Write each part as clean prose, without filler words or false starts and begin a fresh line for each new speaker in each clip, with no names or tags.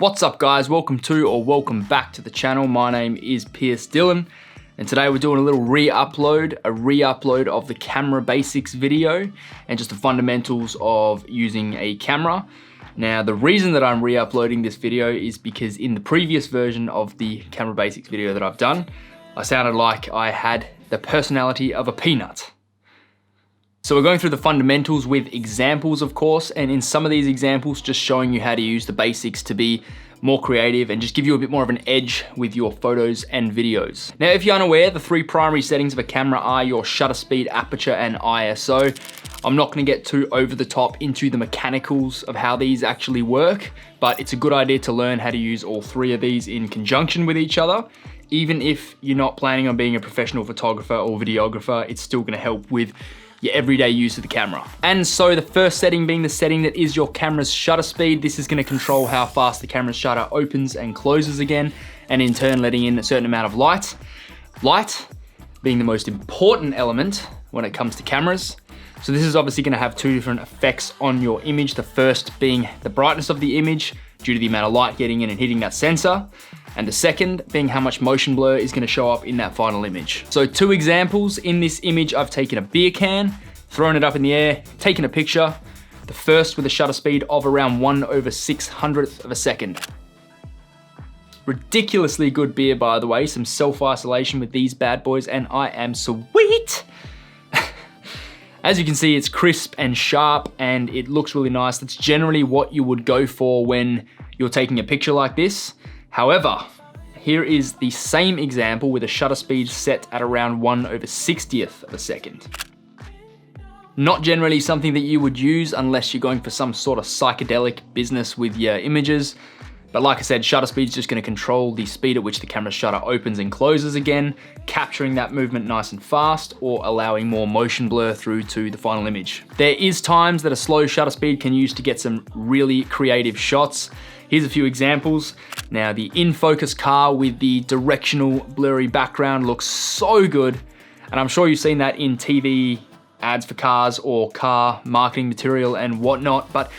What's up guys, welcome back to the channel. My name is Pierce Dillon and today we're doing a little re-upload of the camera basics video and just the fundamentals of using a camera. Now the reason that I'm re-uploading this video is because in the previous version of the camera basics video that I've done, I sounded like I had the personality of a peanut. So we're going through the fundamentals with examples, of course, and in some of these examples, just showing you how to use the basics to be more creative and just give you a bit more of an edge with your photos and videos. Now, if you're unaware, the three primary settings of a camera are your shutter speed, aperture, and ISO. I'm not gonna get too over the top into the mechanicals of how these actually work, but it's a good idea to learn how to use all three of these in conjunction with each other. Even if you're not planning on being a professional photographer or videographer, it's still gonna help with your everyday use of the camera. And so the first setting being the setting that is your camera's shutter speed. This is gonna control how fast the camera's shutter opens and closes again, and in turn letting in a certain amount of light. Light being the most important element when it comes to cameras. So this is obviously gonna have two different effects on your image. The first being the brightness of the image due to the amount of light getting in and hitting that sensor. And the second being how much motion blur is gonna show up in that final image. So two examples. In this image, I've taken a beer can, thrown it up in the air, taken a picture. The first with a shutter speed of around 1/600th of a second. Ridiculously good beer, by the way. Some self-isolation with these bad boys, and I am sweet. As you can see, it's crisp and sharp and it looks really nice. That's generally what you would go for when you're taking a picture like this. However, here is the same example with a shutter speed set at around 1/60th of a second. Not generally something that you would use unless you're going for some sort of psychedelic business with your images. But like I said, shutter speed is just gonna control the speed at which the camera shutter opens and closes again, capturing that movement nice and fast or allowing more motion blur through to the final image. There is times that a slow shutter speed can use to get some really creative shots. Here's a few examples. Now the in-focus car with the directional blurry background looks so good. And I'm sure you've seen that in TV ads for cars or car marketing material and whatnot, but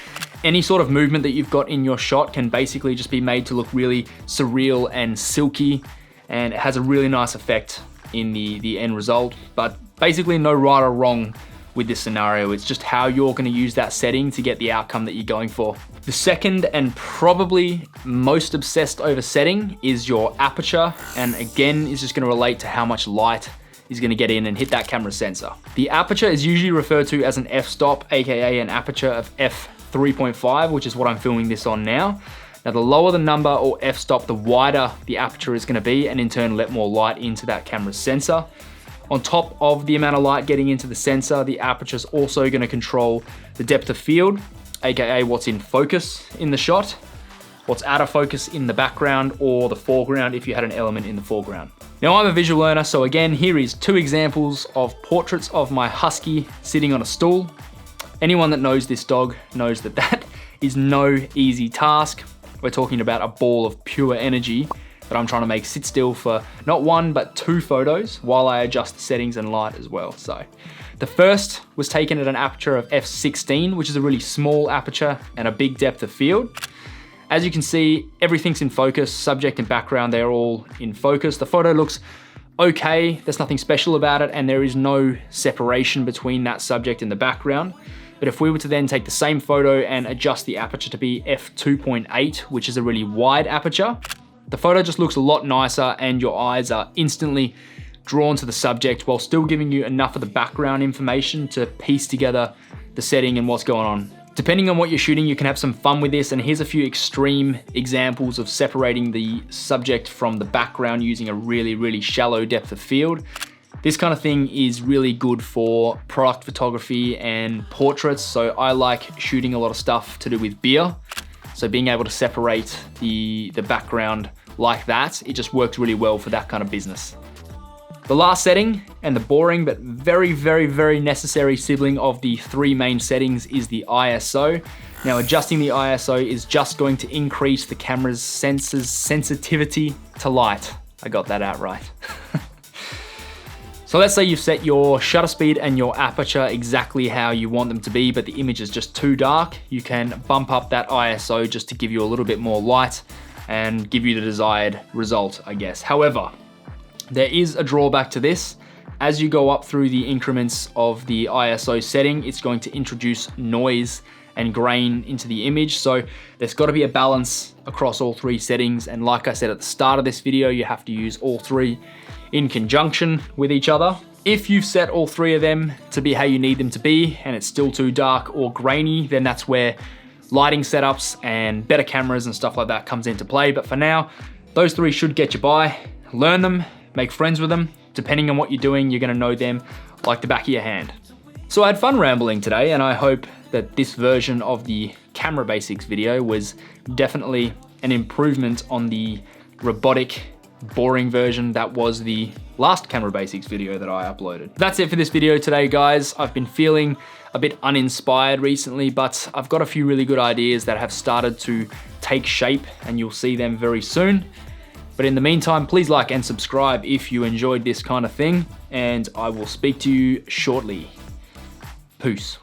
any sort of movement that you've got in your shot can basically just be made to look really surreal and silky, and it has a really nice effect in the end result. But basically no right or wrong with this scenario. It's just how you're gonna use that setting to get the outcome that you're going for. The second and probably most obsessed over setting is your aperture, and again, is just gonna relate to how much light is gonna get in and hit that camera sensor. The aperture is usually referred to as an f-stop, AKA an aperture of f3.5, which is what I'm filming this on now. Now the lower the number or f-stop, the wider the aperture is gonna be, and in turn let more light into that camera sensor. On top of the amount of light getting into the sensor, the aperture is also gonna control the depth of field, AKA what's in focus in the shot, what's out of focus in the background or the foreground if you had an element in the foreground. Now I'm a visual learner, so again, here is two examples of portraits of my husky sitting on a stool. Anyone that knows this dog knows that that is no easy task. We're talking about a ball of pure energy that I'm trying to make sit still for not one, but two photos while I adjust the settings and light as well. So the first was taken at an aperture of f16, which is a really small aperture and a big depth of field. As you can see, everything's in focus, subject and background, they're all in focus. The photo looks okay, there's nothing special about it, and there is no separation between that subject and the background. But if we were to then take the same photo and adjust the aperture to be f2.8, which is a really wide aperture, the photo just looks a lot nicer and your eyes are instantly drawn to the subject while still giving you enough of the background information to piece together the setting and what's going on. Depending on what you're shooting, you can have some fun with this, and here's a few extreme examples of separating the subject from the background using a really, really shallow depth of field. This kind of thing is really good for product photography and portraits, so I like shooting a lot of stuff to do with beer. So being able to separate the background like that, it just works really well for that kind of business. The last setting, and the boring but very, very, very necessary sibling of the three main settings, is the ISO. Now adjusting the ISO is just going to increase the camera's sensitivity to light. I got that out right. So let's say you've set your shutter speed and your aperture exactly how you want them to be, but the image is just too dark. You can bump up that ISO just to give you a little bit more light and give you the desired result, I guess. However, there is a drawback to this. As you go up through the increments of the ISO setting, it's going to introduce noise and grain into the image. So there's got to be a balance across all three settings. And like I said at the start of this video, you have to use all three in conjunction with each other. If you've set all three of them to be how you need them to be and it's still too dark or grainy, then that's where lighting setups and better cameras and stuff like that comes into play. But for now, those three should get you by. Learn them, make friends with them. Depending on what you're doing, you're gonna know them like the back of your hand. So I had fun rambling today, and I hope that this version of the camera basics video was definitely an improvement on the robotic, boring version that was the last camera basics video that I uploaded. That's it for this video today, guys. I've been feeling a bit uninspired recently, but I've got a few really good ideas that have started to take shape, and you'll see them very soon. But in the meantime, please like and subscribe if you enjoyed this kind of thing, and I will speak to you shortly. Peace.